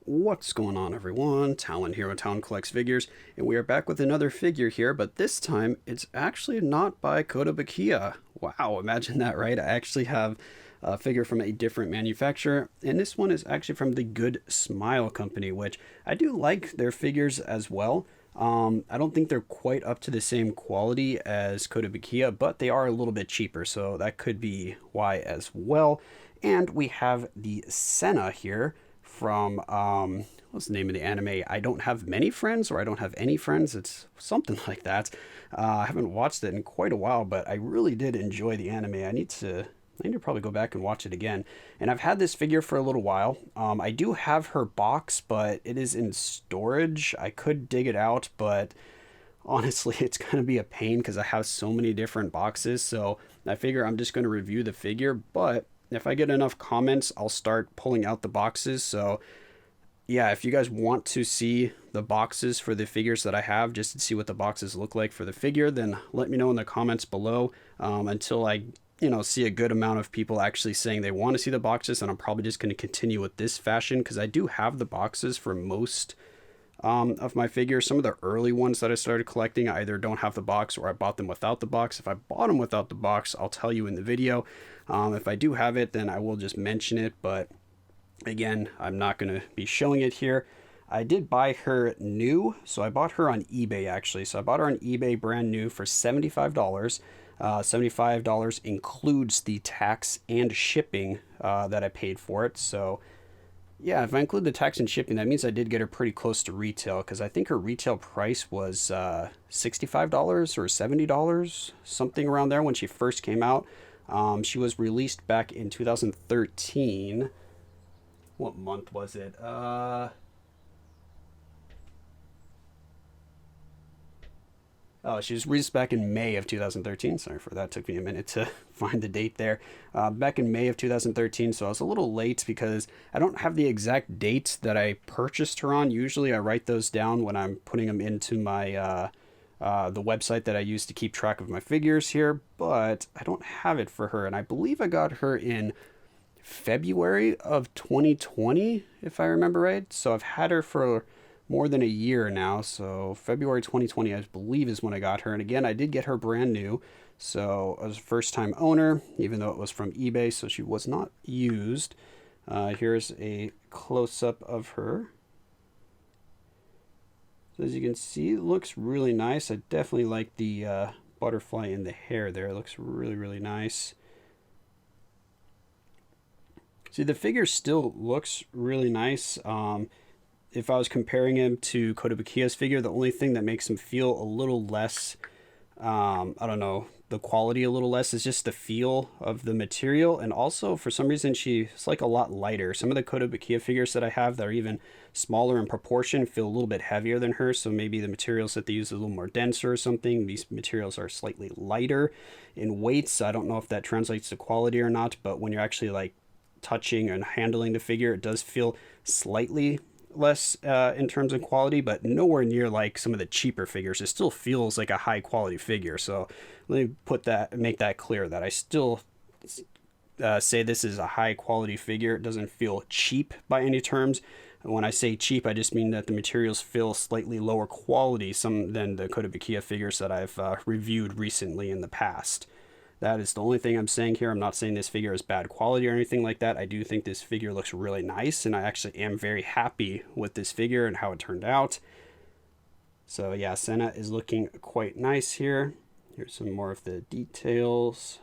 What's going on, everyone? Talon here with Talon Collects Figures, and we are back with another figure here, but this time it's actually not by Kotobukiya. Wow, imagine that, right? I actually have a figure from a different manufacturer, and this one is actually from the Good Smile Company, which I do like their figures as well. I don't think they're quite up to the same quality as Kotobukiya, but they are a little bit cheaper, so that could be why as well. And we have the Sena here from what's the name of the anime? I don't have many friends, or I don't have any friends. It's something like that. I haven't watched it in quite a while, but I really did enjoy the anime. I need to probably go back and watch it again. And I've had this figure for a little while. I do have her box, but it is in storage. I could dig it out, but honestly, it's going to be a pain because I have so many different boxes. So I figure I'm just going to review the figure, but if I get enough comments, I'll start pulling out the boxes. So yeah, if you guys want to see the boxes for the figures that I have, just to see what the boxes look like for the figure, then let me know in the comments below. Until I see a good amount of people actually saying they want to see the boxes, and I'm probably just going to continue with this fashion because I do have the boxes for most of my figures. Some of the early ones that I started collecting, I either don't have the box or I bought them without the box. If I bought them without the box, I'll tell you in the video. If I do have it, then I will just mention it, but again, I'm not going to be showing it here. I did buy her new, so I bought her on eBay actually. So I bought her on eBay brand new for $75. $75 includes the tax and shipping that I paid for it. So yeah, if I include the tax and shipping, that means I did get her pretty close to retail, because I think her retail price was $65 or $70, something around there when she first came out. She was released back in 2013. What month was it? Oh, she was released back in May of 2013. Sorry for that. Took me a minute to find the date there. Back in May of 2013, so I was a little late because I don't have the exact date that I purchased her on. Usually I write those down when I'm putting them into my the website that I use to keep track of my figures here, but I don't have it for her. And I believe I got her in February of 2020, if I remember right. So I've had her for more than a year now. So February 2020, I believe, is when I got her. And again, I did get her brand new. So I was a first time owner, even though it was from eBay, so she was not used. Here's a close up of her. So as you can see, it looks really nice. I definitely like the butterfly in the hair there. It looks really, really nice. See, the figure still looks really nice. If I was comparing him to Kotobukiya's figure, the only thing that makes him feel a little less, I don't know, the quality a little less is just the feel of the material. And also, for some reason, she's like a lot lighter. Some of the Kotobukiya figures that I have that are even smaller in proportion feel a little bit heavier than her. So maybe the materials that they use are a little more denser or something. These materials are slightly lighter in weights. I don't know if that translates to quality or not, but when you're actually like touching and handling the figure, it does feel slightly less in terms of quality, but nowhere near like some of the cheaper figures. It still feels like a high quality figure. So let me make that clear, that I still say this is a high quality figure. It doesn't feel cheap by any terms. And when I say cheap, I just mean that the materials feel slightly lower quality than the Kotobukiya figures that I've reviewed recently in the past. That is the only thing I'm saying here. I'm not saying this figure is bad quality or anything like that. I do think this figure looks really nice, and I actually am very happy with this figure and how it turned out. So yeah, Sena is looking quite nice here. Here's some more of the details.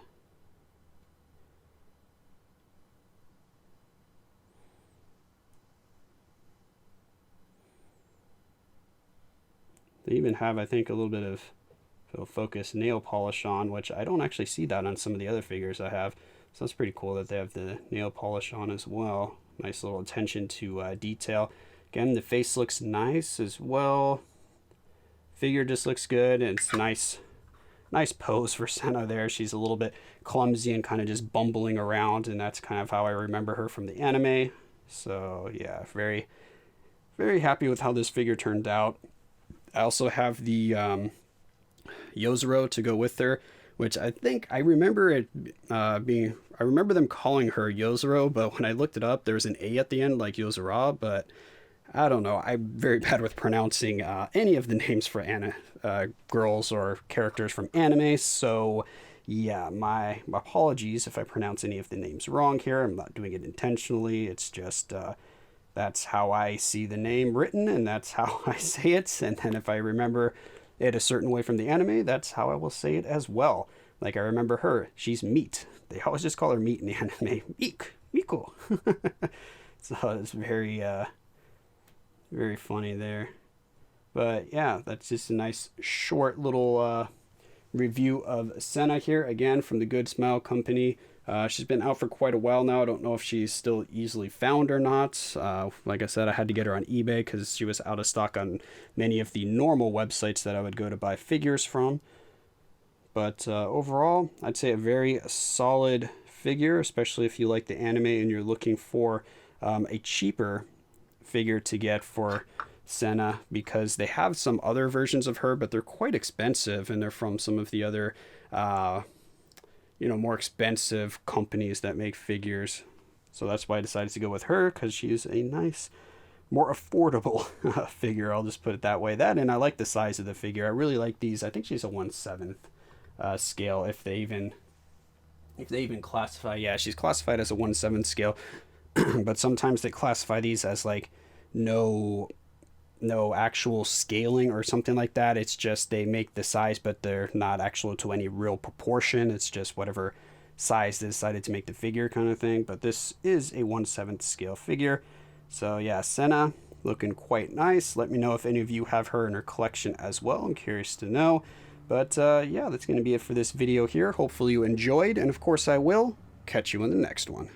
They even have, I think, a little bit of focus nail polish on, which I don't actually see that on some of the other figures I have. So that's pretty cool that they have the nail polish on as well. Nice little attention to detail. Again, the face looks nice as well. Figure just looks good, and it's nice pose for Sena there. She's a little bit clumsy and kind of just bumbling around, and that's kind of how I remember her from the anime. So yeah, very, very happy with how this figure turned out. I also have the Yozuru to go with her, which I think I remember it being. I remember them calling her Yozuru, but when I looked it up, there was an A at the end, like Yozura. But I don't know. I'm very bad with pronouncing any of the names for girls or characters from anime. So, yeah, my apologies if I pronounce any of the names wrong here. I'm not doing it intentionally. It's just that's how I see the name written, and that's how I say it. And then if I remember it a certain way from the anime, that's how I will say it as well. Like I remember her, she's Meat. They always just call her Meat in the anime. Meek, Miko. So it's very funny there. But yeah, that's just a nice short little review of Sena here, again from the Good Smile Company. She's been out for quite a while now. I don't know if she's still easily found or not. Like I said, I had to get her on eBay because she was out of stock on many of the normal websites that I would go to buy figures from. But overall, I'd say a very solid figure, especially if you like the anime and you're looking for a cheaper figure to get for Sena, because they have some other versions of her, but they're quite expensive, and they're from some of the other more expensive companies that make figures. So that's why I decided to go with her, because she's a nice, more affordable figure. I'll just put it that way. That, and I like the size of the figure. I really like these. I think she's a 1/7 scale, if they even classify. Yeah, she's classified as a 1/7 scale. But sometimes they classify these as like no actual scaling or something like that. It's just they make the size, but they're not actual to any real proportion. It's just whatever size they decided to make the figure kind of thing. But this is a 1/7 scale figure. So yeah, Sena looking quite nice. Let me know if any of you have her in your collection as well. I'm curious to know. But yeah, that's going to be it for this video here. Hopefully you enjoyed, and of course I will catch you in the next one.